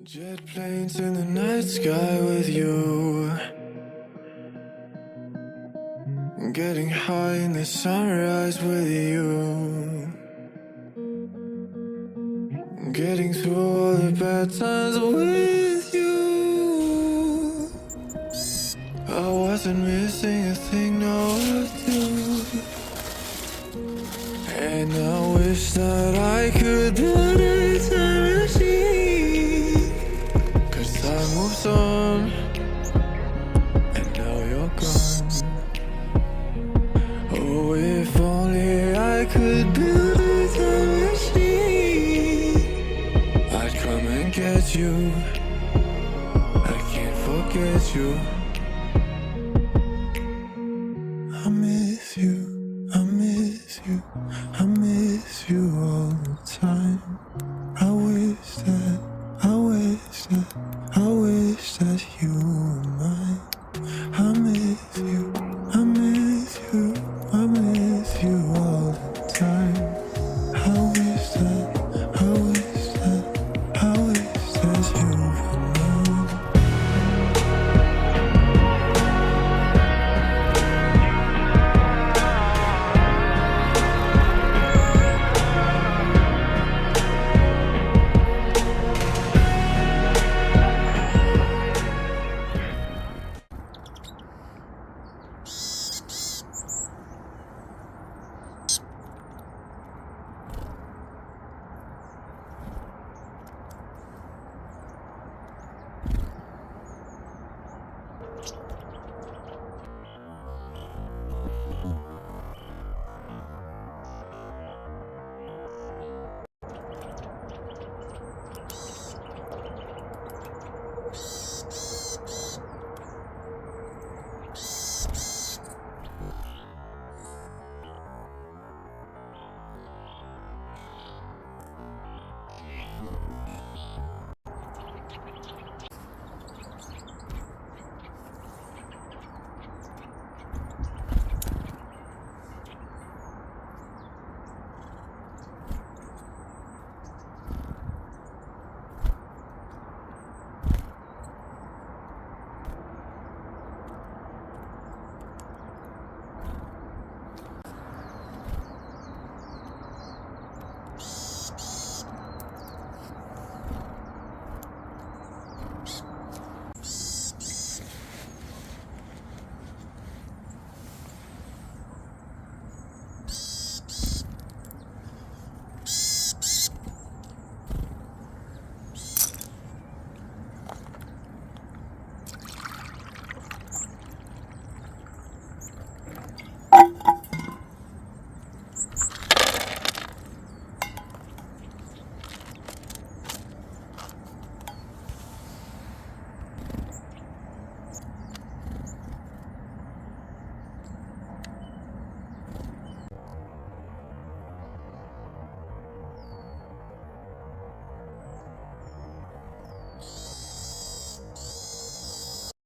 Jet planes in the night sky with you, getting high in the sunrise with you, getting through all the bad times with you. I wasn't missing a thing, no I do. And I wish that I could build a time machine, 'cause time moves on and now you're gone. Oh, if only I could build a time machine, I'd come and get you. I can't forget you. I miss you, I miss you, I miss you all the time. I wish that you